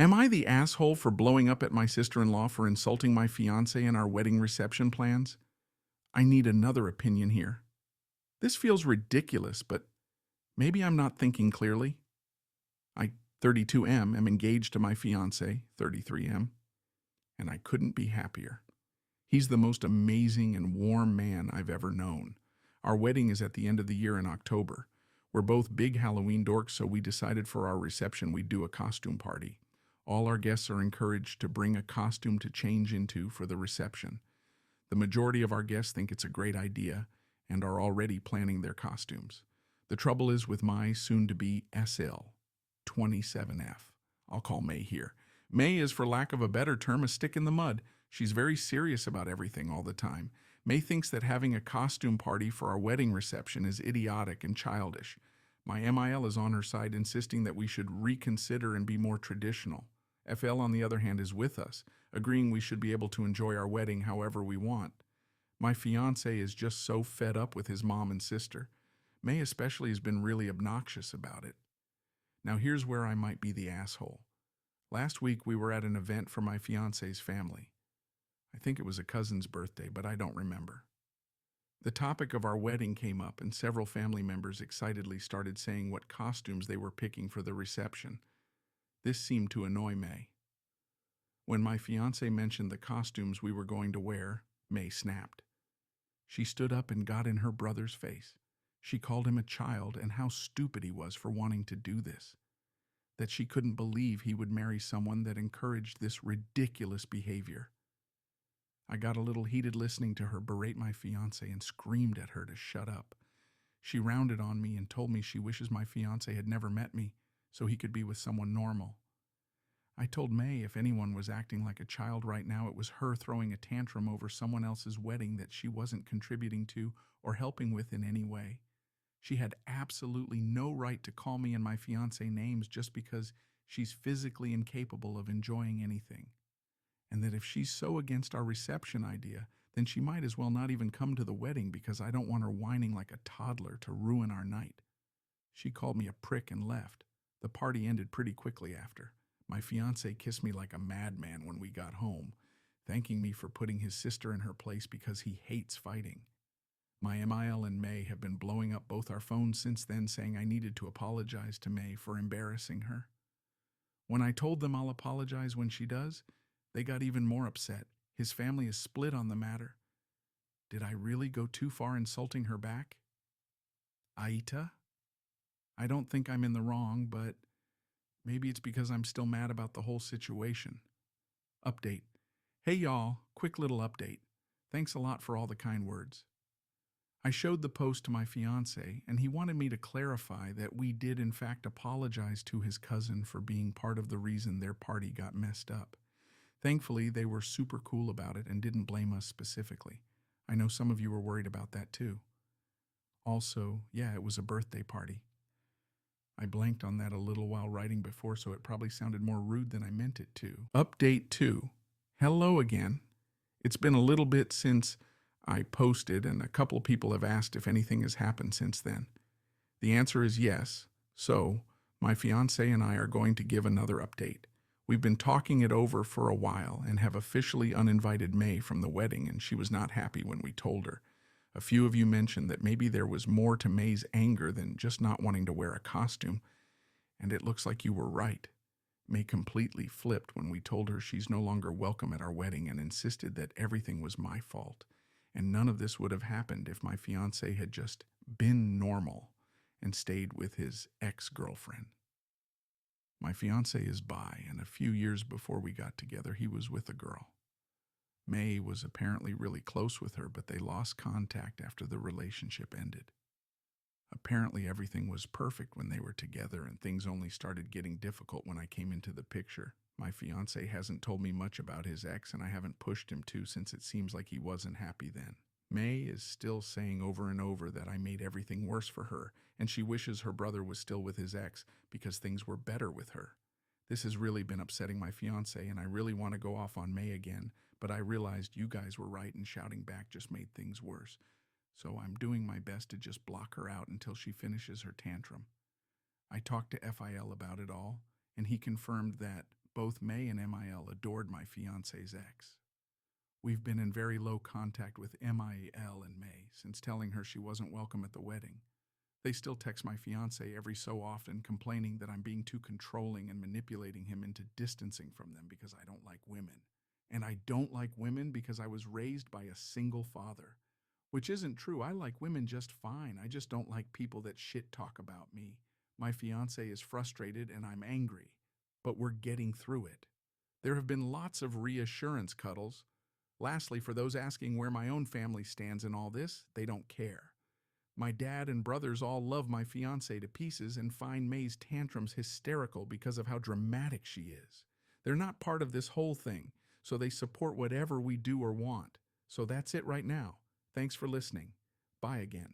Am I the asshole for blowing up at my sister-in-law for insulting my fiance and our wedding reception plans? I need another opinion here. This feels ridiculous, but maybe I'm not thinking clearly. I, 32M, am engaged to my fiance, 33M, and I couldn't be happier. He's the most amazing and warm man I've ever known. Our wedding is at the end of the year in October. We're both big Halloween dorks, so we decided for our reception we'd do a costume party. All our guests are encouraged to bring a costume to change into for the reception. The majority of our guests think it's a great idea and are already planning their costumes. The trouble is with my soon-to-be SIL, 27F. I'll call May here. May is, for lack of a better term, a stick in the mud. She's very serious about everything all the time. May thinks that having a costume party for our wedding reception is idiotic and childish. My MIL is on her side, insisting that we should reconsider and be more traditional. FL, on the other hand, is with us, agreeing we should be able to enjoy our wedding however we want. My fiancé is just so fed up with his mom and sister. May especially has been really obnoxious about it. Now here's where I might be the asshole. Last week we were at an event for my fiancé's family. I think it was a cousin's birthday, but I don't remember. The topic of our wedding came up, and several family members excitedly started saying what costumes they were picking for the reception. This seemed to annoy May. When my fiancé mentioned the costumes we were going to wear, May snapped. She stood up and got in her brother's face. She called him a child and how stupid he was for wanting to do this. That she couldn't believe he would marry someone that encouraged this ridiculous behavior. I got a little heated listening to her berate my fiancé and screamed at her to shut up. She rounded on me and told me she wishes my fiancé had never met me so he could be with someone normal. I told May if anyone was acting like a child right now, it was her throwing a tantrum over someone else's wedding that she wasn't contributing to or helping with in any way. She had absolutely no right to call me and my fiancé names just because she's physically incapable of enjoying anything. And that if she's so against our reception idea, then she might as well not even come to the wedding because I don't want her whining like a toddler to ruin our night. She called me a prick and left. The party ended pretty quickly after. My fiancé kissed me like a madman when we got home, thanking me for putting his sister in her place because he hates fighting. My MIL and May have been blowing up both our phones since then, saying I needed to apologize to May for embarrassing her. When I told them I'll apologize when she does, they got even more upset. His family is split on the matter. Did I really go too far insulting her back? AITA? I don't think I'm in the wrong, but maybe it's because I'm still mad about the whole situation. Update. Hey y'all, quick little update. Thanks a lot for all the kind words. I showed the post to my fiancé, and he wanted me to clarify that we did in fact apologize to his cousin for being part of the reason their party got messed up. Thankfully, they were super cool about it and didn't blame us specifically. I know some of you were worried about that too. Also, yeah, it was a birthday party. I blanked on that a little while writing before, so it probably sounded more rude than I meant it to. Update 2. Hello again. It's been a little bit since I posted, and a couple of people have asked if anything has happened since then. The answer is yes, so my fiancé and I are going to give another update. We've been talking it over for a while and have officially uninvited May from the wedding, and she was not happy when we told her. A few of you mentioned that maybe there was more to May's anger than just not wanting to wear a costume, and it looks like you were right. May completely flipped when we told her she's no longer welcome at our wedding and insisted that everything was my fault, and none of this would have happened if my fiancé had just been normal and stayed with his ex-girlfriend. My fiancé is bi, and a few years before we got together, he was with a girl. May was apparently really close with her, but they lost contact after the relationship ended. Apparently everything was perfect when they were together, and things only started getting difficult when I came into the picture. My fiancé hasn't told me much about his ex, and I haven't pushed him to since it seems like he wasn't happy then. May is still saying over and over that I made everything worse for her, and she wishes her brother was still with his ex because things were better with her. This has really been upsetting my fiancé, and I really want to go off on May again, but I realized you guys were right and shouting back just made things worse. So I'm doing my best to just block her out until she finishes her tantrum. I talked to FIL about it all, and he confirmed that Both May and MIL adored my fiance's ex. We've been in very low contact with MIL and May since telling her she wasn't welcome at the wedding. They still text my fiance every so often, complaining that I'm being too controlling and manipulating him into distancing from them because I don't like women. And I don't like women because I was raised by a single father. Which isn't true. I like women just fine. I just don't like people that shit talk about me. My fiance is frustrated and I'm angry. But we're getting through it. There have been lots of reassurance cuddles. Lastly, for those asking where my own family stands in all this, they don't care. My dad and brothers all love my fiance to pieces and find May's tantrums hysterical because of how dramatic she is. They're not part of this whole thing, so they support whatever we do or want. So that's it right now. Thanks for listening. Bye again.